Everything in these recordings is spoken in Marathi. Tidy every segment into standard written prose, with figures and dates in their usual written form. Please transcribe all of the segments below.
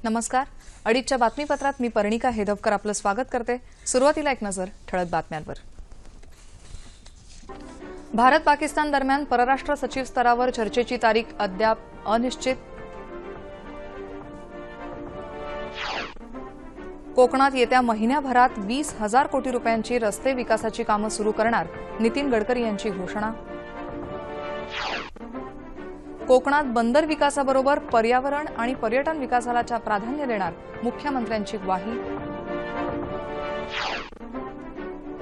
नमस्कार. अडीचच्या बातमीपत्रात मी परिणिका हेदवकर आपलं स्वागत करते. सुरुवातीला एक नजर ठळक बातम्यांवर. भारत पाकिस्तान दरम्यान परराष्ट्र सचिव स्तरावर चर्चेची तारीख अद्याप अनिश्चित. कोकणात येत्या महिन्याभरात 20,000 कोटी रुपयांची रस्ते विकासाची कामं सुरू करणार नितीन गडकरी यांची घोषणा. कोकणात बंदर विकासाबरोबर पर्यावरण आणि पर्यटन विकासाला प्राधान्य देणार मुख्यमंत्र्यांची ग्वाही.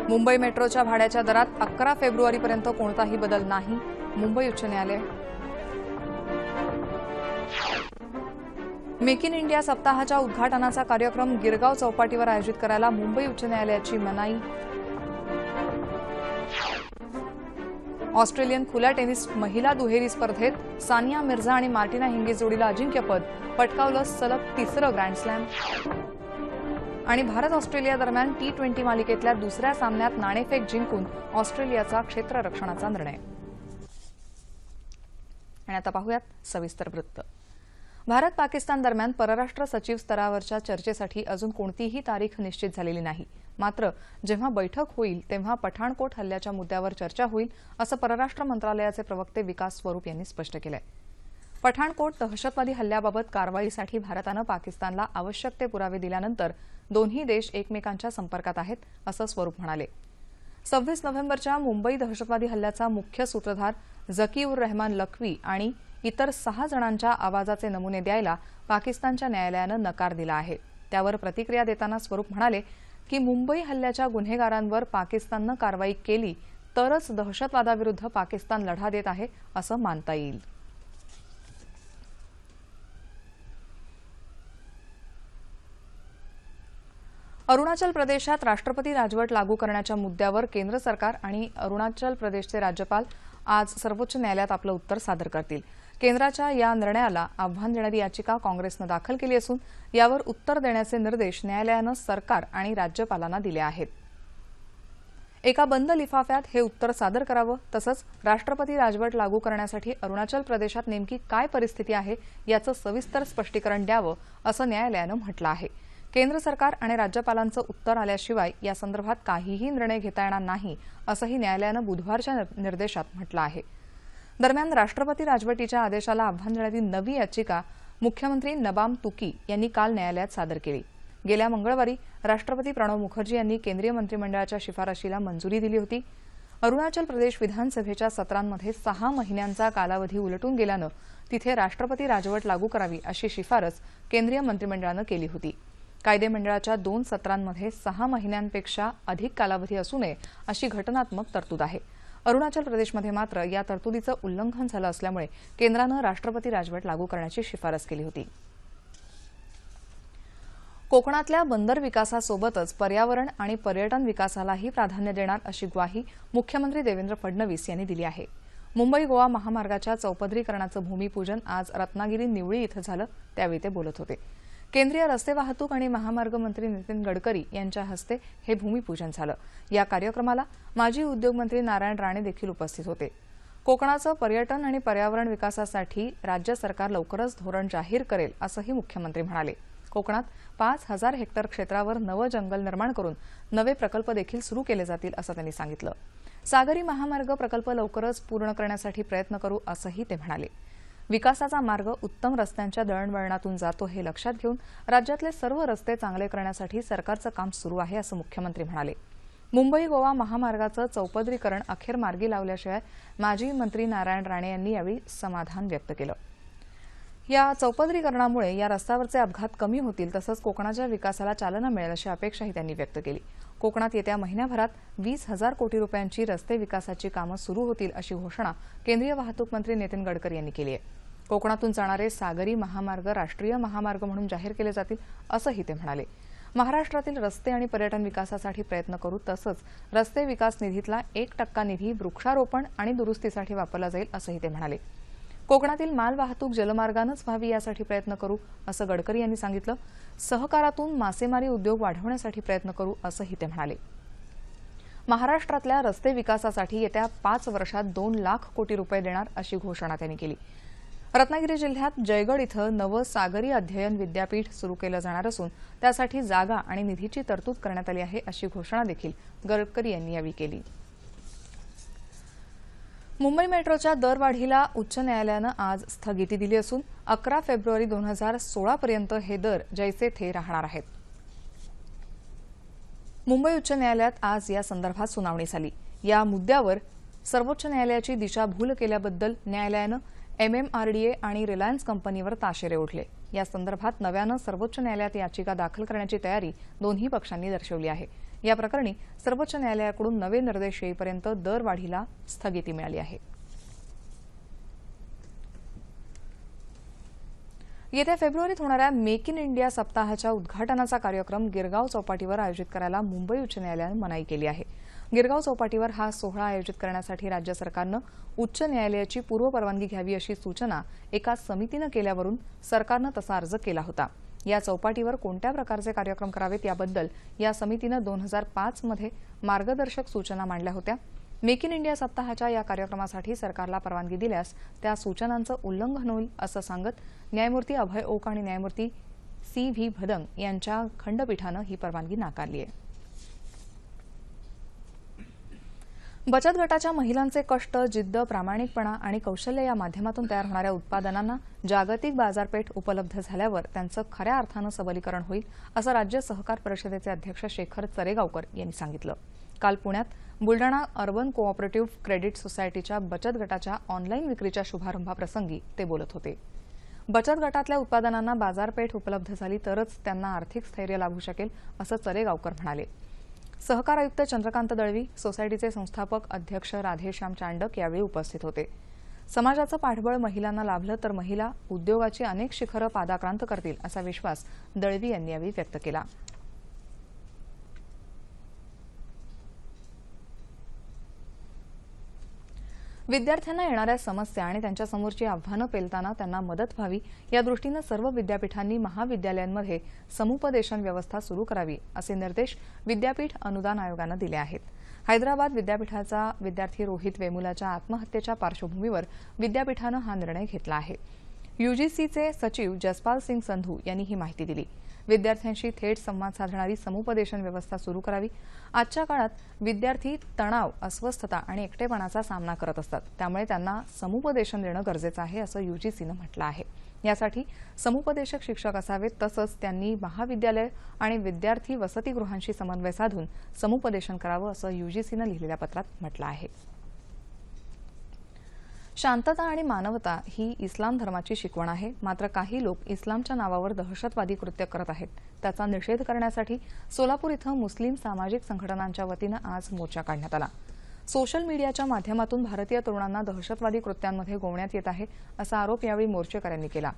मुंबई मेट्रोच्या भाड्याच्या दरात 11 फेब्रुवारीपर्यंत कोणताही बदल नाही, मुंबई उच्च न्यायालय. मेक इन इंडिया सप्ताहाच्या उद्घाटनाचा कार्यक्रम गिरगाव चौपाटीवर आयोजित करायला मुंबई उच्च न्यायालयाची मनाई. ऑस्ट्रेलियन खुल्या टेनिस महिला दुहेरी स्पर्धेत सानिया मिर्झा आणि मार्टिना हिंगीस जोडीला अजिंक्यपद, पटकावलं सलग तिसरं ग्रँडस्लॅम. आणि भारत ऑस्ट्रेलिया दरम्यान T20 मालिकेतल्या दुसऱ्या सामन्यात नाणेफेक जिंकून ऑस्ट्रेलियाचा क्षेत्ररक्षणाचा निर्णय. आणि आता पाहूयात सविस्तर वृत्त. भारत पाकिस्तान दरम्यान परराष्ट्र सचिव स्तरावरच्या चर्चेसाठी अजून कोणतीही तारीख निश्चित झालेली नाही. मात्र जेव्हा बैठक होईल तेव्हा पठाणकोट हल्ल्याच्या मुद्द्यावर चर्चा होईल, असं परराष्ट्र मंत्रालयाचे प्रवक्ते विकास स्वरूप यांनी स्पष्ट केलंय. पठाणकोट दहशतवादी हल्ल्याबाबत कारवाईसाठी भारतानं पाकिस्तानला आवश्यक ते पुरावे दिल्यानंतर दोन्ही देश एकमेकांच्या संपर्कात आहेत, असं स्वरूप म्हणाले. 26 नोव्हेंबरच्या मुंबई दहशतवादी हल्ल्याचा मुख्य सूत्रधार झकीउर रहमान लखवी आणि इतर 6 जणांच्या आवाजाचे नमुने द्यायला पाकिस्तानच्या न्यायालयानं नकार दिला आहे. त्यावर प्रतिक्रिया देताना स्वरूप म्हणाले की मुंबई हल्ल्याच्या गुन्हेगारांवर पाकिस्ताननं कारवाई केली तरच दहशतवादाविरुद्ध पाकिस्तान लढा देत आहे असं मानता येईल. अरुणाचल प्रदेशात राष्ट्रपती राजवट लागू करण्याच्या मुद्द्यावर केंद्र सरकार आणि अरुणाचल प्रदेशचे राज्यपाल आज सर्वोच्च न्यायालयात आपलं उत्तर सादर करतील. केंद्राच्या या निर्णयाला आव्हान देणारी याचिका काँग्रेसनं दाखल केली असून यावर उत्तर देण्याचे निर्देश न्यायालयानं सरकार आणि राज्यपालांना दिले आहेत. एका बंद लिफाफ्यात हे उत्तर सादर करावं, तसंच राष्ट्रपती राजवट लागू करण्यासाठी अरुणाचल प्रदेशात नेमकी काय परिस्थिती आहे याचं सविस्तर स्पष्टीकरण द्यावं, असं न्यायालयानं म्हटलं आहे. केंद्र सरकार आणि राज्यपालांचं उत्तर आल्याशिवाय या संदर्भात काहीही निर्णय घेता येणार नाही, असंही न्यायालयानं बुधवारच्या निर्देशात म्हटलं आहे. दरम्यान राष्ट्रपती राजवटीच्या आदेशाला आव्हान देणारी नवी याचिका मुख्यमंत्री नबाम तुकी यांनी काल न्यायालयात सादर केली. गेल्या मंगळवारी राष्ट्रपती प्रणव मुखर्जी यांनी केंद्रीय मंत्रिमंडळाच्या शिफारशीला मंजुरी दिली होती. अरुणाचल प्रदेश विधानसभेच्या सत्रांमध्ये 6 महिन्यांचा कालावधी उलटून गेल्यानं तिथे राष्ट्रपती राजवट लागू करावी अशी शिफारस केंद्रीय मंत्रिमंडळानं केली होती. कायदेमंडळाच्या 2 सत्रांमध्ये 6 महिन्यांपेक्षा अधिक कालावधी असू नये अशी घटनात्मक तरतूद आहे. अरुणाचल प्रदेशमध्ये मात्र या तरतुदीचं उल्लंघन झालं असल्यामुळे केंद्रानं राष्ट्रपती राजवट लागू करण्याची शिफारस केली होती. कोकणातल्या बंदर विकासासोबतच पर्यावरण आणि पर्यटन विकासालाही प्राधान्य देणार अशी ग्वाही मुख्यमंत्री देवेंद्र फडणवीस यांनी दिली आहे. मुंबई गोवा महामार्गाच्या चौपदरीकरणाचं भूमिपूजन आज रत्नागिरी निवळी इथं झालं, त्यावेळी ते बोलत होते. केंद्रीय रस्ते वाहतूक आणि महामार्ग मंत्री नितीन गडकरी यांच्या हस्ते हे भूमिपूजन झालं. या कार्यक्रमाला माजी उद्योगमंत्री नारायण राणे देखील उपस्थित होते. कोकणाचं पर्यटन आणि पर्यावरण विकासासाठी राज्य सरकार लवकरच धोरण जाहीर करेल, असंही मुख्यमंत्री म्हणाले. कोकणात 5,000 हेक्टर क्षेत्रावर नवं जंगल निर्माण करून नवे प्रकल्प देखील सुरू केले जातील, असं त्यांनी सांगितलं. सागरी महामार्ग प्रकल्प लवकरच पूर्ण करण्यासाठी प्रयत्न करू, असंही ते म्हणाले. विकासाचा मार्ग उत्तम रस्त्यांच्या दळणवळणातून जातो हे लक्षात घेऊन राज्यातले सर्व रस्ते चांगले करण्यासाठी सरकारचं काम सुरू आहे, असं मुख्यमंत्री म्हणाले. मुंबई गोवा महामार्गाचं चौपदरीकरण अखेर मार्गी लावल्याशिवाय माजी मंत्री नारायण राणे यांनी यावेळी समाधान व्यक्त केलं. या चौपदरीकरणामुळे या रस्त्यावरचे अपघात कमी होतील, तसंच कोकणाच्या विकासाला चालना मिळेल अशी अपेक्षाही त्यांनी व्यक्त केली. कोकणात येत्या महिन्याभरात 20,000 कोटी रुपयांची रस्ते विकासाची कामं सुरू होतील अशी घोषणा केंद्रीय वाहतूक मंत्री नितीन गडकरी यांनी केली आहे. कोकणातून जाणारे सागरी महामार्ग राष्ट्रीय महामार्ग म्हणून जाहीर केले जातील, असंही ते म्हणाले. महाराष्ट्रातील रस्ते आणि पर्यटन विकासासाठी प्रयत्न करू, तसंच रस्ते विकास निधीतला 1% निधी वृक्षारोपण आणि दुरुस्तीसाठी वापरला जाईल, असंही ते म्हणाले. कोकणातील मालवाहतूक जलमार्गानंच व्हावी यासाठी प्रयत्न करू, असं गडकरी यांनी सांगितलं. सहकारातून मासेमारी उद्योग वाढवण्यासाठी प्रयत्न करू, असंही ते म्हणाले. महाराष्ट्रातल्या रस्ते विकासासाठी येत्या 5 वर्षात 2 लाख कोटी रुपये देणार अशी घोषणा त्यांनी केली. रत्नागिरी जिल्ह्यात जयगड इथं नवं सागरी अध्ययन विद्यापीठ सुरू केलं जाणार असून त्यासाठी जागा आणि निधीची तरतूद करण्यात आली आहे अशी घोषणा देखील गडकरी यांनी यावेळी केली। मुंबई मेट्रोच्या दरवाढीला उच्च न्यायालयानं आज स्थगिती दिली असून 11 फेब्रुवारी 2016 पर्यंत हे दर जैसे थे राहणार आहेत। मुंबई उच्च न्यायालयात आज या संदर्भात सुनावणी झाली। या मुद्द्यावर सर्वोच्च न्यायालयाची दिशाभूल केल्याबद्दल न्यायालयानं MMRDA आणि रिलायन्स कंपनीवर ताशेरे ओढले। या संदर्भात नव्यानं सर्वोच्च न्यायालयात याचिका दाखल करण्याची तयारी दोन्ही पक्षांनी दर्शवली आहे। या प्रकरणी सर्वोच्च न्यायालयाकडून नवे निर्देश येईपर्यंत दरवाढीला स्थगिती मिळाली आहे। येत्या फेब्रुवारीत होणाऱ्या मेक इन इंडिया सप्ताहाच्या उद्घाटनाचा कार्यक्रम गिरगाव चौपाटीवर आयोजित करायला मुंबई उच्च न्यायालयानं मनाई केली आहे। गिरगाव चौपाटीवर हा सोहळा आयोजित करण्यासाठी राज्य सरकारनं उच्च न्यायालयाची पूर्वपरवानगी घ्यावी अशी सूचना एका समितीनं केल्यावरून सरकारनं तसा अर्ज केला होता। या चौपाटीवर कोणत्या प्रकारचे कार्यक्रम करावेत याबद्दल या समितीनं 2005 मध्ये मार्गदर्शक सूचना मांडल्या होत्या। मेक इन इंडिया सप्ताहाच्या या कार्यक्रमासाठी सरकारला परवानगी दिल्यास त्या सूचनांचं उल्लंघन होईल असं सांगत न्यायमूर्ती अभय ओक आणि न्यायमूर्ती CV भदंग यांच्या खंडपीठानं ही परवानगी नाकारली आहे। बचत गटाच्या महिलांचे कष्ट, जिद्द, प्रामाणिकपणा आणि कौशल्य या माध्यमातून तयार होणाऱ्या उत्पादनांना जागतिक बाजारपेठ उपलब्ध झाल्यावर त्यांचं खऱ्या अर्थानं सबलीकरण होईल असं राज्य सहकार परिषदेचे अध्यक्ष शेखर चरेगावकर यांनी सांगितलं। काल पुण्यात बुलडाणा अर्बन कोऑपरेटिव्ह क्रेडिट सोसायटीच्या बचत गटाच्या ऑनलाईन विक्रीच्या शुभारंभाप्रसंगी ते बोलत होते। बचत गटातल्या उत्पादनांना बाजारपेठ उपलब्ध झाली तरच त्यांना आर्थिक स्थैर्य लाभू शकेल असं चरेगावकर म्हणाले। सहकार आयुक्त चंद्रकांत दळवी, सोसायटीचे संस्थापक अध्यक्ष राधेश्याम चांडक यावेळी उपस्थित होते। समाजाचं पाठबळ महिलांना लाभलं तर महिला उद्योगाची अनेक शिखरं पादाक्रांत करतील असा विश्वास दळवी यांनी यावेळी व्यक्त केला। विद्यार्थ्यांना येणाऱ्या समस्या आणि त्यांच्यासमोरची आव्हानं पेलताना त्यांना मदत व्हावी यादृष्टीनं सर्व विद्यापीठांनी महाविद्यालयांमध्ये समुपदेशन व्यवस्था सुरू करावी असे निर्देश विद्यापीठ अनुदान आयोगानं दिले आहेत। हैदराबाद विद्यापीठाचा विद्यार्थी रोहित वेमुलाच्या आत्महत्येच्या पार्श्वभूमीवर विद्यापीठानं हा निर्णय घेतला आहे। UGCचे सचिव जसपाल सिंग संधू यांनी ही माहिती दिली। विद्यार्थ्यांशी थेट संवाद साधणारी समुपदेशन व्यवस्था सुरू करावी। आजच्या काळात विद्यार्थी तणाव, अस्वस्थता आणि एकटेपणाचा सामना करत असतात, त्यामुळे त्यांना समुपदेशन देणं गरजेचं आहे असं UGCनं म्हटलं आहे। यासाठी समुपदेशक शिक्षक असावेत, तसंच त्यांनी महाविद्यालय आणि विद्यार्थी वसतिगृहांशी समन्वय साधून समुपदेशन करावं असं UGCनं लिहिलेल्या पत्रात म्हटलं आहे। शांतता आणि मानवता ही इस्लाम धर्माची शिकवण आहे, मात्र काही लोक इस्लामच्या नावावर दहशतवादी कृत्य करत आहेत। त्याचा निषेध करण्यासाठी सोलापूर इथं मुस्लिम सामाजिक संघटनांच्या वतीनं आज मोर्चा काढण्यात आला। सोशल मीडियाच्या माध्यमातून भारतीय तरुणांना दहशतवादी कृत्यांमध्ये गोवण्यात येत आहे असा आरोप यावेळी मोर्चेकऱ्यांनी केला।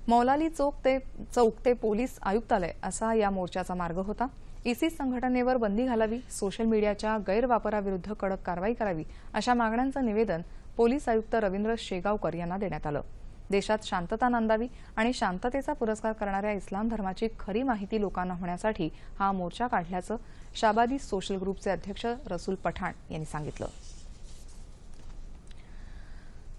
मौलाली चौक ते पोलीस आयुक्तालय असा या मोर्चाचा मार्ग होता। इसिस संघटनेवर बंदी घालावी, सोशल मीडियाच्या गैरवापराविरुद्ध कडक कारवाई करावी अशा मागण्यांचं निवेदन पोलीस आयुक्त रवींद्र शेगावकर यांना देण्यात आलं। देशात शांतता नांदावी आणि शांततेचा पुरस्कार करणाऱ्या इस्लाम धर्माची खरी माहिती लोकांना होण्यासाठी हा मोर्चा काढल्याचं शाबादी सोशल ग्रुपचे अध्यक्ष रसूल पठाण यांनी सांगितलं।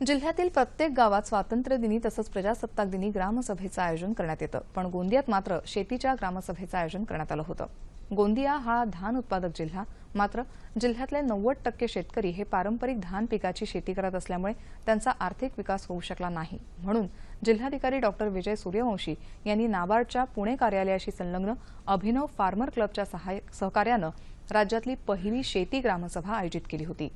जिल्ह्यातील प्रत्येक गावात स्वातंत्र्यदिनी तसंच प्रजासत्ताक दिनी ग्रामसभेचं आयोजन करण्यात येतं, पण गोंदियात मात्र शेतीच्या ग्रामसभेचं आयोजन करण्यात आलं होतं। गोंदिया हा धान उत्पादक जिल्हा, मात्र जिल्ह्यातले 90% शेतकरी हे पारंपरिक धान पिकाची शेती करत असल्यामुळे त्यांचा आर्थिक विकास होऊ शकला नाही। म्हणून जिल्हाधिकारी डॉ. विजय सूर्यवंशी यांनी नाबार्डच्या पुणे कार्यालयाशी संलग्न अभिनव फार्मर क्लबच्या सहकार्यानं राज्यातली पहिली शेती ग्रामसभा आयोजित केली होती।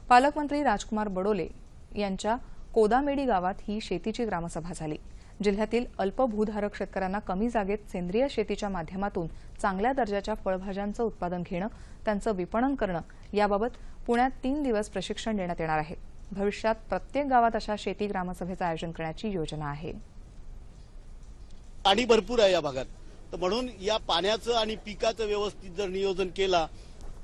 पालकमंत्री राजकुमार बडोले यांच्या कोदामेडी गावात ही शेतीची ग्रामसभा झाली। जिल्ह्यातील अल्पभूधारक शेतकऱ्यांना कमी जागेत सेंद्रिय शेतीच्या माध्यमातून चांगल्या दर्जाच्या फळभाज्यांचं उत्पादन घेणं, त्यांचं विपणन करणं याबाबत पुण्यात 3 दिवस प्रशिक्षण देण्यात येणार आहे। भविष्यात प्रत्येक गावात अशा शेती ग्रामसभेचं आयोजन करण्याची योजना आहे। पाणी भरपूर आहे या भागात, तर म्हणून या पाण्याचं आणि पिकाचं व्यवस्थित जर नियोजन केला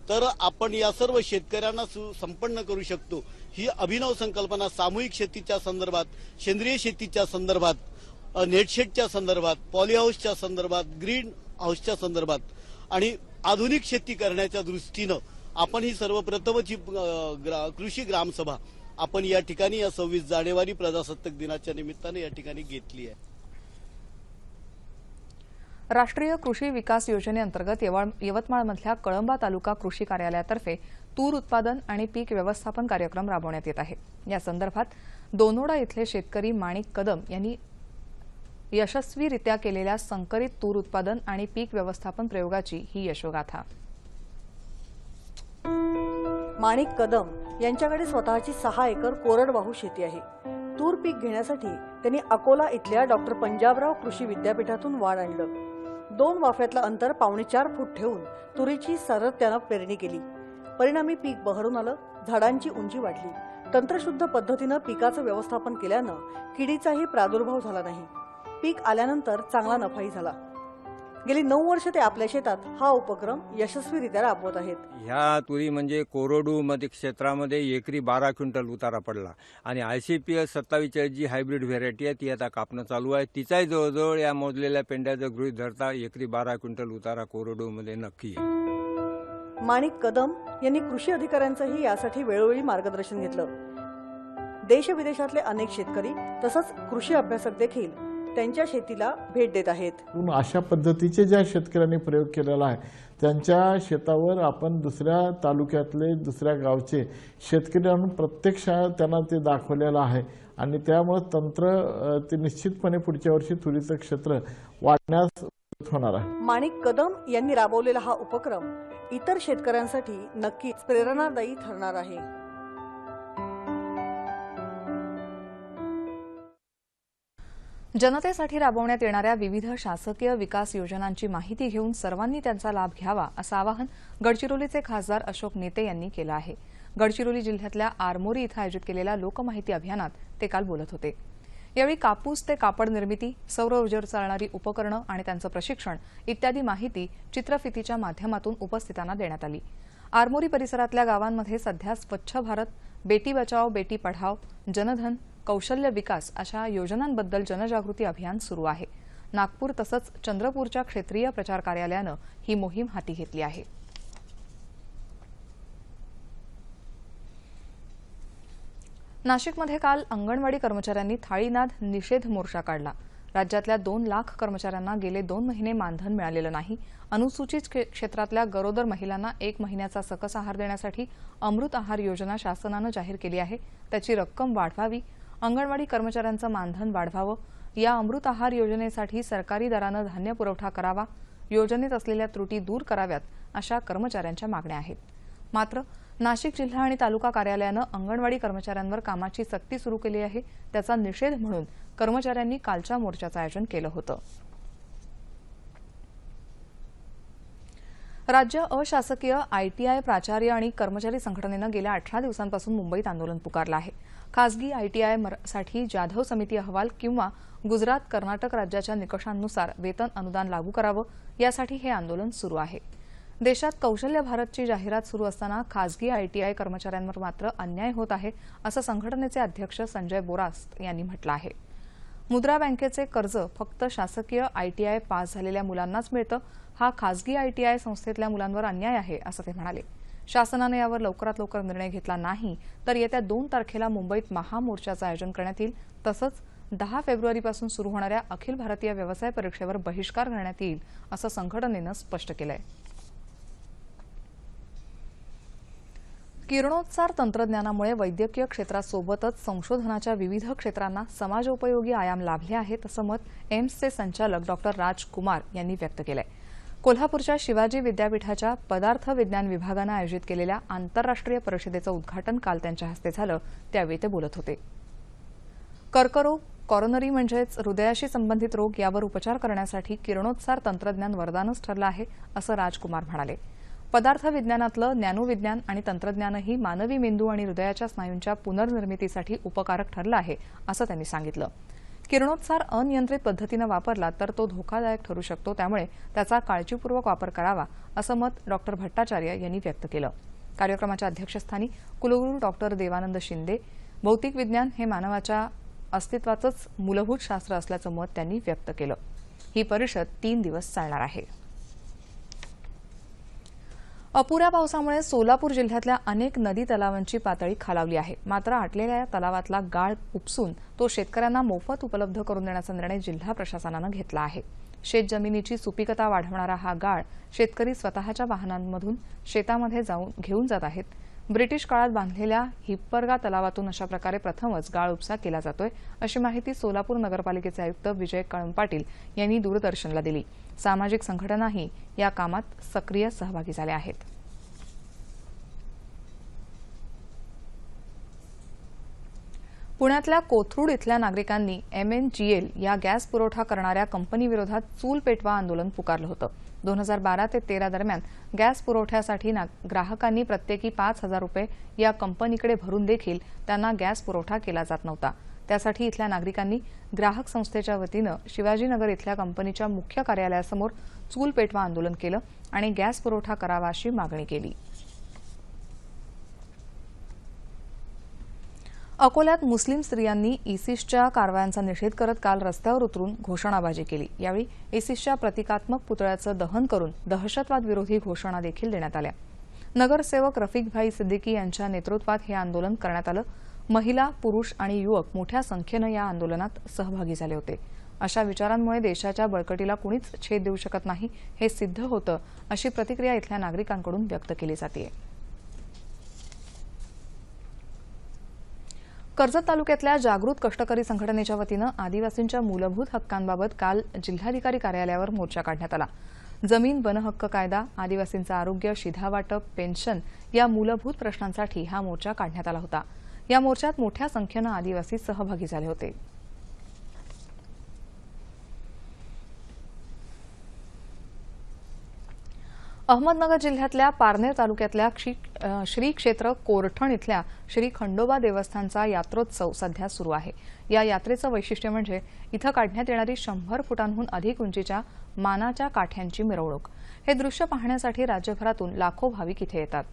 तर आपण या सर्व शेतकऱ्यांना संपन्न करू शकतो। ही अभिनव संकल्पना सामूहिक शेतीच्या संदर्भात, सेंद्रिय शेतीच्या संदर्भात, नेटशेडच्या संदर्भात, पॉली हाऊसच्या संदर्भात, ग्रीन हाऊसच्या संदर्भात आणि आधुनिक शेती करण्याच्या दृष्टीनं आपण ही सर्वप्रथमची कृषी ग्रामसभा आपण या ठिकाणी या 26 जानेवारी प्रजासत्ताक दिनाच्या निमित्ताने या ठिकाणी घेतली आहे। राष्ट्रीय कृषी विकास योजनेअंतर्गत यवतमाळमधल्या कळंबा तालुका कृषी कार्यालयातर्फे तूर उत्पादन आणि पीक व्यवस्थापन कार्यक्रम राबवण्यात येत आहे। या संदर्भात दोनोडा इथले शेतकरी माणिक कदम यांनी यशस्वीरित्या केलेल्या संकरित तूर उत्पादन आणि पीक व्यवस्थापन प्रयोगाची ही यशोगाथा। माणिक कदम यांच्याकडे स्वतःची 6 एकर कोरडवाहू शेती आहे। तूर पीक घेण्यासाठी त्यांनी अकोला इथल्या डॉक्टर पंजाबराव कृषी विद्यापीठातून वाण आणलं। 2 वाफ्यातलं अंतर 4.25 फूट ठेवून तुरीची सातत्यानं पेरणी केली। परिणामी पीक बहरून आलं, झाडांची उंची वाढली। तंत्रशुद्ध पद्धतीनं पिकाचं व्यवस्थापन केल्यानं किडीचाही प्रादुर्भाव झाला नाही। पीक आल्यानंतर चांगला नफाही झाला। गेली 9 वर्ष ते आपल्या शेतात हा उपक्रम यशस्वीरित्या राबवत आहेत। ह्या तुरी म्हणजे कोरडू मध्ये क्षेत्रामध्ये एकरी 12 क्विंटल उतारा पडला आणि ICPS 27 जी हायब्रिड व्हेरायटी आहे ती आता कापणं चालू आहे। तिचाही जवळजवळ या मोजलेल्या पेंड्याचं गृहीत धरता एकरी 12 क्विंटल उतारा कोरडू मध्ये नक्की आहे। माणिक कदम यांनी कृषी अधिकाऱ्यांचंही यासाठी वेळोवेळी मार्गदर्शन घेतलं। देश विदेशातले अनेक शेतकरी तसंच कृषी अभ्यासक देखील त्यांच्या शेतीला भेट देत आहेत। अशा पद्धतीचे ज्या शेतकऱ्यांनी प्रयोग केलेला आहे त्यांच्या शेतावर आपण दुसऱ्या तालुक्यातले दुसऱ्या गावचे शेतकरी आणून प्रत्यक्ष त्यांना ते दाखवलेलं आहे आणि त्यामुळे तंत्र ते निश्चितपणे पुढच्या वर्षी तुरीचं क्षेत्र वाढण्यास होणार आहे। माणिक कदम यांनी राबवलेला हा उपक्रम इतर शेतकऱ्यांसाठी नक्कीच प्रेरणादायी ठरणार आहे। जनतेसाठी राबवण्यात येणाऱ्या विविध शासकीय विकास योजनांची माहिती घेऊन सर्वांनी त्यांचा लाभ घ्यावा असं आवाहन गडचिरोलीचे खासदार अशोक नेते यांनी केलं आहे। गडचिरोली जिल्ह्यातल्या आरमोरी इथं आयोजित केलेल्या लोकमाहिती अभियानात ते काल बोलत होते। यावेळी कापूस ते कापड निर्मिती, सौर ऊर्जेवर चालणारी उपकरणं आणि त्यांचं प्रशिक्षण इत्यादी माहिती चित्रफितीच्या माध्यमातून उपस्थितांना देण्यात आली। आरमोरी परिसरातल्या गावांमध्ये सध्या स्वच्छ भारत, बेटी बचाओ बेटी पढाओ, जनधन, कौशल्य विकास अशा योजनांबद्दल जनजागृती अभियान सुरू आहे। नागपूर तसंच चंद्रपूरच्या क्षेत्रीय प्रचार कार्यालयानं ही मोहीम हाती घेतली आहे। नाशिकमध्ये काल अंगणवाडी कर्मचाऱ्यांनी थाळीनाद निषेध मोर्चा काढला। राज्यातल्या 2 लाख कर्मचाऱ्यांना गेले 2 महिने मानधन मिळालेलं नाही। अनुसूचित क्षेत्रातल्या गरोदर महिलांना 1 महिन्याचा सकस आहार देण्यासाठी अमृत आहार योजना शासनानं जाहीर केली आहे, त्याची रक्कम वाढवावी, अंगणवाडी कर्मचाऱ्यांचं मानधन वाढवावं, या अमृत आहार योजनेसाठी सरकारी दरानं धान्य पुरवठा करावा, योजनेत असलेल्या त्रुटी दूर कराव्यात अशा कर्मचाऱ्यांच्या मागण्या आहेत। मात्र नाशिक जिल्हा आणि तालुका कार्यालयानं अंगणवाडी कर्मचाऱ्यांवर कामाची सक्ती सुरू केली आहे, त्याचा निषेध म्हणून कर्मचाऱ्यांनी कालच्या मोर्चाचं आयोजन केलं होतं। राज्य अशासकीय ITI प्राचार्य आणि कर्मचारी संघटनेनं गेल्या 18 दिवसांपासून मुंबईत आंदोलन पुकारलं आहे। खासगी ITI साठी जाधव समिती अहवाल किंवा गुजरात, कर्नाटक राज्याच्या निकषांनुसार वेतन अनुदान लागू करावं, यासाठी हे आंदोलन सुरू आहे। देशात कौशल्य भारतची जाहिरात सुरू असताना खासगी ITI कर्मचाऱ्यांवर मात्र अन्याय होत आहे, असं संघटनेचे अध्यक्ष संजय बोरास यांनी म्हटलं आहे। मुद्रा बँकेचे कर्ज फक्त शासकीय ITI पास झालेल्या मुलांनाच मिळतं, हा खासगी ITI संस्थेतल्या मुलांवर अन्याय आहे, असं ते म्हणाले। शासनाने यावर लवकरात लवकर निर्णय घेतला नाही तर येत्या 2 तारखेला मुंबईत महामोर्चाचं आयोजन करण्यात येईल, तसंच 10 फेब्रुवारीपासून सुरू होणाऱ्या अखिल भारतीय व्यवसाय परीक्षेवर बहिष्कार घालण्यात येईल, असं संघटनेनं स्पष्ट केलंय। किरणोत्सार तंत्रज्ञानामुळे वैद्यकीय क्षेत्रासोबतच संशोधनाच्या विविध क्षेत्रांना समाजोपयोगी आयाम लाभले आहेत, असं मत एम्सचे संचालक डॉक्टर राजकुमार यांनी व्यक्त केलंय। कोल्हापूरच्या शिवाजी विद्यापीठाच्या पदार्थ विज्ञान विभागानं आयोजित केलेल्या आंतरराष्ट्रीय परिषदेचं उद्घाटन काल त्यांच्या हस्ते झालं, त्यावेळी ते बोलत होते। कर्करोग, कॉरोनरी म्हणजेच हृदयाशी संबंधित रोग यावर उपचार करण्यासाठी किरणोत्सार तंत्रज्ञान वरदानच ठरलं आहे, असं राजकुमार म्हणाले। पदार्थ विज्ञानातलं नॅनोविज्ञान आणि तंत्रज्ञानही मानवी मेंदू आणि हृदयाच्या स्नायूंच्या पुनर्निर्मितीसाठी उपकारक ठरलं आहे, असं त्यांनी सांगितलं। किरणोत्सार अनियंत्रित पद्धतीनं वापरला तर तो धोकादायक ठरू शकतो, त्यामुळे त्याचा काळजीपूर्वक वापर करावा, असं मत डॉक्टर भट्टाचार्य यांनी व्यक्त केलं। कार्यक्रमाच्या अध्यक्षस्थानी कुलगुरू डॉक्टर देवानंद शिंदे, भौतिक विज्ञान हे मानवाच्या अस्तित्वाचंच मूलभूत शास्त्र असल्याचं मत त्यांनी व्यक्त केलं। ही परिषद 3 दिवस चालणार आहे। अपुऱ्या पावसामुळे सोलापूर जिल्ह्यातल्या अनेक नदी तलावांची पातळी खालावली आहे. मात्र आटलेल्या या तलावातला गाळ उपसून तो शेतकऱ्यांना मोफत उपलब्ध करून देण्याचा निर्णय जिल्हा प्रशासनानं घेतला आहे. शेतजमिनीची सुपीकता वाढवणारा हा गाळ शेतकरी स्वतःच्या वाहनांमधून शेतामध्ये घेऊन जात आहेत. ब्रिटिश काळात बांधलेल्या हिप्परगा तलावातून अशा प्रकारे प्रथमच गाळ उपसा केला जातोय, अशी माहिती सोलापूर नगरपालिकेचे आयुक्त विजय कळम पाटील यांनी दूरदर्शनला दिली. सामाजिक संघटनाही या कामात सक्रिय सहभागी झाल्या आहेत. पुण्यातल्या कोथरूड इथल्या नागरिकांनी MNGL या गॅस पुरवठा करणाऱ्या कंपनीविरोधात चूल पेटवा आंदोलन पुकारलं होतं. 2012 ते 13 दरम्यान गॅस पुरवठ्यासाठी ग्राहकांनी प्रत्येकी 5,000 रुपये या कंपनीकडे भरून देखील त्यांना गॅस पुरवठा केला जात नव्हता. त्यासाठी इथल्या नागरिकांनी ग्राहक संस्थेच्या वतीनं शिवाजीनगर इथल्या कंपनीच्या मुख्य कार्यालयासमोर चूल पेटवा आंदोलन केलं आणि गॅस पुरवठा करावा अशी मागणी केली. अकोल्यात मुस्लिम स्त्रियांनी इसिसच्या कारवायांचा निषेध करत काल रस्त्यावर उतरून घोषणाबाजी केली. यावेळी इसिसच्या प्रतिकात्मक पुतळ्याचं दहन करून दहशतवाद विरोधी घोषणा देखील देण्यात आल्या. नगरसेवक रफिकभाई सिद्दीकी यांच्या नेतृत्वात हे आंदोलन करण्यात आलं. महिला, पुरुष आणि युवक मोठ्या संख्येनं या आंदोलनात सहभागी झाले होते. अशा विचारांमुळे देशाच्या बळकटीला कुणीच छेद देऊ शकत नाही, हे सिद्ध होतं, अशी प्रतिक्रिया इथल्या नागरिकांकडून व्यक्त केली जाते. कर्जत तालुक्यातल्या जागृत कष्टकरी संघटनेच्या वतीनं आदिवासींच्या मूलभूत हक्कांबाबत काल जिल्हाधिकारी कार्यालयावर मोर्चा काढण्यात आला. जमीन, वनहक्क कायदा, आदिवासींचं आरोग्य, शिधा वाटप, पेन्शन या मूलभूत प्रश्नांसाठी हा मोर्चा काढण्यात आला होता. या मोर्चात मोठ्या संख्येनं आदिवासी सहभागी झाले होते. अहमदनगर जिल्ह्यातल्या पारनेर तालुक्यातल्या श्री क्षेत्र कोरठण इथल्या श्री खंडोबा देवस्थानचा यात्रोत्सव सध्या सुरू आहे. या यात्रेचं वैशिष्ट्य म्हणजे इथं काढण्यात येणारी 100 फुटांहून अधिक उंचीच्या मानाच्या काठ्यांची मिरवणूक. हे दृश्य पाहण्यासाठी राज्यभरातून लाखो भाविक इथे येतात.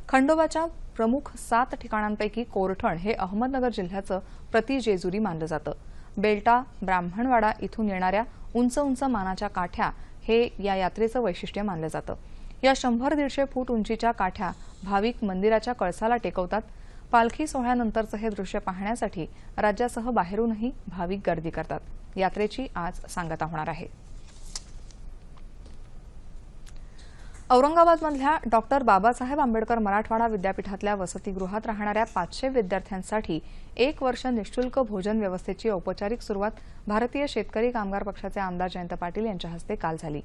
खंडोबाच्या प्रमुख 7 ठिकाणांपैकी कोरठण हे अहमदनगर जिल्ह्याचं प्रतिजेजुरी मानलं जातं. बेल्टा, ब्राह्मणवाडा इथून येणाऱ्या उंच उंच मानाच्या काठ्या हे या यात्रेचं वैशिष्ट्य मानलं जातं. या 100-150 फूट उंचीच्या काठ्या भाविक मंदिराच्या कळसाला टेकवतात. पालखी सोहळ्यानंतरचं हे दृश्य पाहण्यासाठी राज्यासह बाहेरूनही भाविक गर्दी करतात. यात्रेची आज सांगता होणार आहे. औरंगाबादमधल्या डॉक्टर बाबासाहेब आंबेडकर मराठवाडा विद्यापीठातल्या वसतिगृहात राहणाऱ्या 500 विद्यार्थ्यांसाठी 1 वर्ष निःशुल्क भोजन व्यवस्थेची औपचारिक सुरुवात भारतीय शेतकरी कामगार पक्षाचे आमदार जयंत पाटील यांच्या हस्ते काल झाली.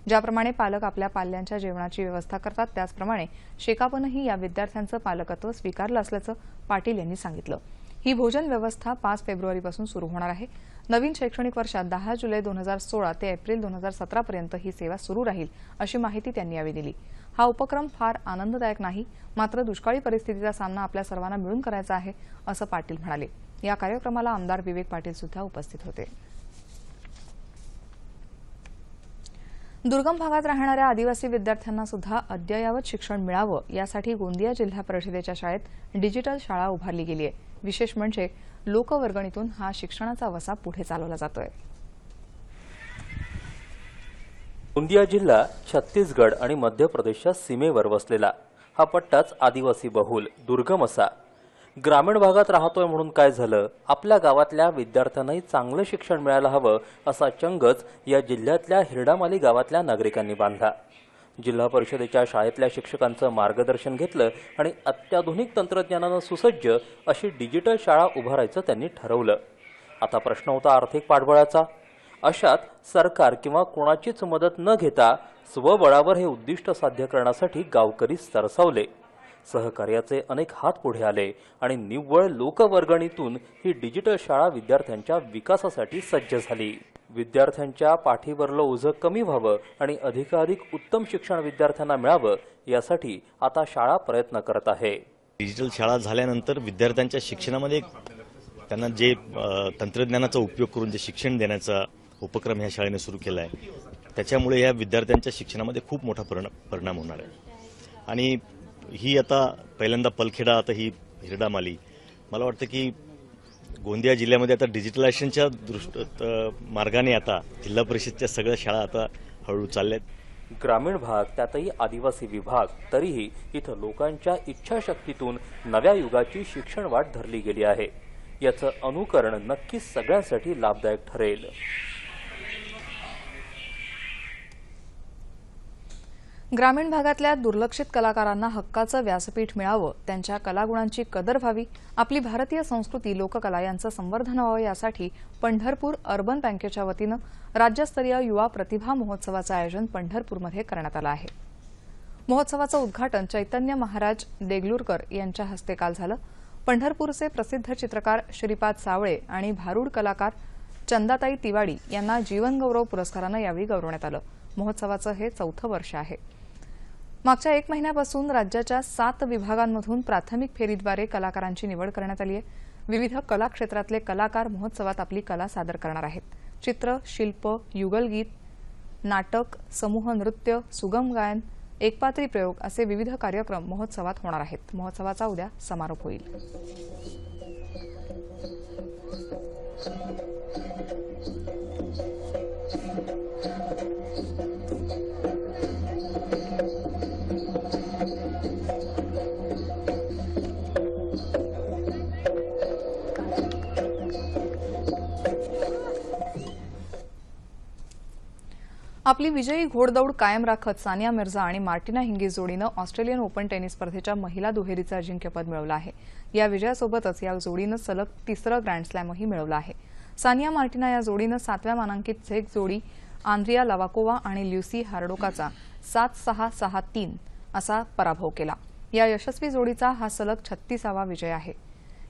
ज्याप्रमाणे पालक आपल्या पाल्यांच्या जेवणाची व्यवस्था करतात, त्याचप्रमाणे शेकापनंही या विद्यार्थ्यांचं पालकत्व स्वीकारलं असल्याचं पाटील यांनी सांगितलं. ही भोजन व्यवस्था 5 फेब्रुवारीपासून सुरू होणार आहे. नवीन शैक्षणिक वर्षात 10 जुलै 2016 ते एप्रिल 2017 पर्यंत ही सेवा सुरू राहील, अशी माहिती त्यांनी यावेळी दिली. हा उपक्रम फार आनंददायक नाही, मात्र दुष्काळी परिस्थितीचा सामना आपल्या सर्वांना मिळून करायचा आहे, असं पाटील म्हणाले. या कार्यक्रमाला आमदार विवेक पाटील सुद्धा उपस्थित होते. दुर्गम भागात राहणाऱ्या आदिवासी विद्यार्थ्यांना सुद्धा अद्ययावत शिक्षण मिळावं, यासाठी गोंदिया जिल्हा परिषदेच्या शाळेत डिजिटल शाळा उभारली गेली आहे. विशेष म्हणजे लोकवर्गणीतून हा शिक्षणाचा वसा पुढे चालवला जातोय. गोंदिया जिल्हा छत्तीसगड आणि मध्य प्रदेशच्या सीमेवर वसलेला हा पट्टाच आदिवासी बहुल दुर्गम असा. ग्रामीण भागात राहतोय म्हणून काय झालं, आपल्या गावातल्या विद्यार्थ्यांनाही चांगलं शिक्षण मिळायला हवं असा चंगच या जिल्ह्यातल्या हिरडामाली गावातल्या नागरिकांनी बांधला. जिल्हा परिषदेच्या शाळेतल्या शिक्षकांचं मार्गदर्शन घेतलं आणि अत्याधुनिक तंत्रज्ञानानं सुसज्ज अशी डिजिटल शाळा उभारायचं त्यांनी ठरवलं. आता प्रश्न होता आर्थिक पाठबळाचा. अशात सरकार किंवा कोणाचीच मदत न घेता स्वबळावर हे उद्दिष्ट साध्य करण्यासाठी गावकरी सरसावले. सहकार्याचे अनेक हात पुढे आले आणि निव्वळ लोकवर्गणीतून ही डिजिटल शाळा विद्यार्थ्यांच्या विकासासाठी सज्ज झाली. विद्यार्थ्यांच्या पाठीवरलं ओझं कमी व्हावं आणि अधिकाधिक उत्तम शिक्षण विद्यार्थ्यांना मिळावं, यासाठी आता शाळा प्रयत्न करत आहे. डिजिटल शाळा झाल्यानंतर विद्यार्थ्यांच्या शिक्षणामध्ये त्यांना जे तंत्रज्ञानाचा उपयोग करून जे शिक्षण देण्याचा उपक्रम ह्या शाळेने सुरू केला आहे, त्याच्यामुळे या विद्यार्थ्यांच्या शिक्षणामध्ये खूप मोठा परिणाम होणार आहे. आणि ही आता पहिल्यांदा पलखेडा, आता ही हिरडामाली, मला वाटतं की गोंदिया जिल्ह्यामध्ये आता डिजिटलायझेशनच्या मार्गाने आता जिल्हा परिषदच्या सगळ्या शाळा आता हळूहळू चालल्या आहेत. ग्रामीण भाग, त्यातही आदिवासी विभाग, तरीही इथं लोकांच्या इच्छाशक्तीतून नव्या युगाची शिक्षण वाट धरली गेली आहे. याचं अनुकरण नक्कीच सगळ्यांसाठी लाभदायक ठरेल. ग्रामीण भागातल्या दुर्लक्षित कलाकारांना हक्काचं व्यासपीठ मिळावं, त्यांच्या कलागुणांची कदर व्हावी, आपली भारतीय संस्कृती, लोककला यांचं संवर्धन व्हावं यासाठी पंढरपूर अर्बन बँकेच्या वतीनं राज्यस्तरीय युवा प्रतिभा महोत्सवाचं आयोजन पंढरपूरमध्ये करण्यात आलं आहे. महोत्सवाचं उद्घाटन चैतन्य महाराज देगलूरकर यांच्या हस्ते काल झालं. पंढरपूरचे प्रसिद्ध चित्रकार श्रीपाद सावळे आणि भारूड कलाकार चंदाताई तिवाडी यांना जीवनगौरव पुरस्कारानं यावेळी गौरवण्यात आलं. महोत्सवाचं हे 4थं वर्ष आहे. मागच्या 1 महिन्यापासून राज्याच्या 7 विभागांमधून प्राथमिक फेरीद्वारे कलाकारांची निवड करण्यात आली आहे. विविध कला क्षेत्रातले कलाकार महोत्सवात आपली कला सादर करणार आहेत. चित्र, शिल्प, युगलगीत, नाटक, समूह नृत्य, सुगम गायन, एकपात्री प्रयोग असे विविध कार्यक्रम महोत्सवात होणार आहेत. महोत्सवाचा उद्या समारोप होईल. आपली विजयी घोडदौड कायम राखत सानिया मिर्झा आणि मार्टिना हिंगीस जोडीनं ऑस्ट्रेलियन ओपन टेनिस स्पर्धेच्या महिला दुहेरीचं अजिंक्यपद मिळवलं आहे. या विजयासोबतच या जोडीनं सलग 3रं ग्रँडस्लॅमही मिळवलं आहे. सानिया मार्टिना या जोडीनं 7व्या मानांकित झेक जोडी आंद्रिया लावाकोवा आणि ल्युसी हार्डोकाचा 7-6, 6-3 असा पराभव केला. या यशस्वी जोडीचा हा सलग 36वा विजय आहे.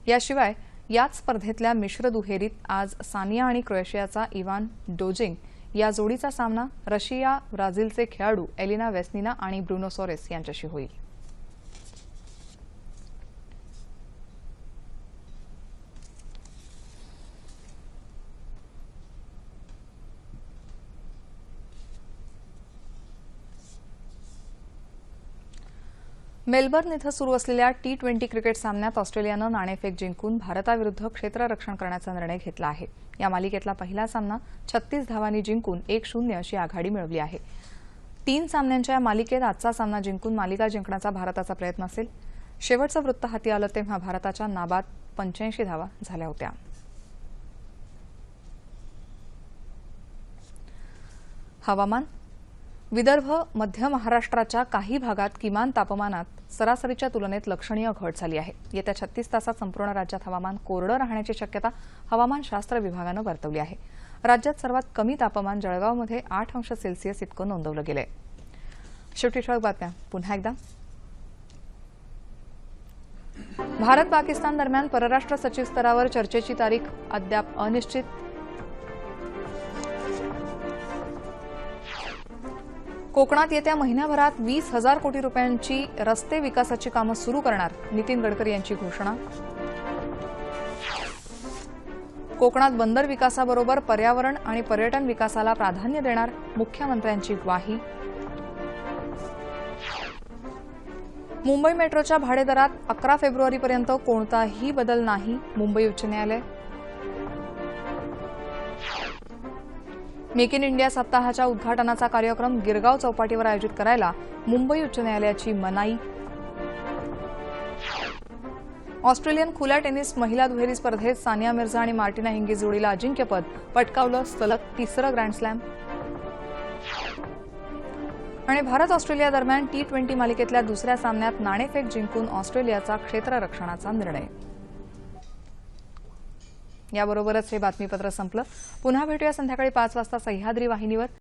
याशिवाय याच स्पर्धेतल्या मिश्र दुहेरीत आज सानिया आणि क्रोएशियाचा इवान डोजिंग या जोडीचा सामना रशिया ब्राझीलचे खेळाडू एलिना वेस्निना आणि ब्रुनो सोरेस यांच्याशी होईल. मेलबर्न इथं सुरू असलेल्या T20 क्रिकेट सामन्यात ऑस्ट्रेलियानं नाणेफेक जिंकून भारताविरुद्ध क्षेत्ररक्षण करण्याचा निर्णय घेतला आहे. या मालिकेतला पहिला सामना 36 धावांनी जिंकून 1-0 अशी आघाडी मिळवली आहे. 3 सामन्यांच्या या मालिकेत आजचा सामना जिंकून मालिका जिंकण्याचा भारताचा प्रयत्न असेल. शेवटचं वृत्त हाती आलं तेव्हा भारताच्या नाबाद 85 धावा झाल्या होत्या. हवामान. विदर्भ, मध्य महाराष्ट्राच्या काही भागात किमान तापमानात सरासरीच्या तुलनेत लक्षणीय घट झाली आहे. येत्या 36 तासात संपूर्ण राज्यात हवामान कोरडं राहण्याची शक्यता हवामानशास्त्र विभागानं वर्तवली आहे. राज्यात सर्वात कमी तापमान जळगावमध्ये 8 अंश सेल्सिअस इतकं नोंदवलं गेलंय. शेवटी ठळक बातम्या पुन्हा एकदा. भारत पाकिस्तान दरम्यान परराष्ट्र सचिव स्तरावर चर्चेची तारीख अद्याप अनिश्चित. कोकणात येत्या महिन्याभरात 20,000 कोटी रुपयांची रस्ते विकासाची कामं सुरू करणार, नितीन गडकरी यांची घोषणा. कोकणात बंदर विकासाबरोबर पर्यावरण आणि पर्यटन विकासाला प्राधान्य देणार, मुख्यमंत्र्यांची ग्वाही. मुंबई मेट्रोच्या भाडेदरात 11 फेब्रुवारीपर्यंत कोणताही बदल नाही, मुंबई उच्च न्यायालय. मेक इन इंडिया सप्ताहाच्या उद्घाटनाचा कार्यक्रम गिरगाव चौपाटीवर आयोजित करायला मुंबई उच्च न्यायालयाची मनाई. ऑस्ट्रेलियन खुल्या टेनिस महिला दुहेरी स्पर्धेत सानिया मिर्झा आणि मार्टिना हिंगीस जोडीला अजिंक्यपद पटकावलं, सलग 3रं ग्रँडस्लॅम. आणि भारत ऑस्ट्रेलिया दरम्यान T20 मालिकेतल्या 2ऱ्या सामन्यात नाणेफेक जिंकून ऑस्ट्रेलियाचा क्षेत्ररक्षणाचा निर्णय. याबरोबरच हे बातमीपत्र संपलं. पुन्हा भेटूया संध्याकाळी 5 वाजता सह्याद्री वाहिनीवर.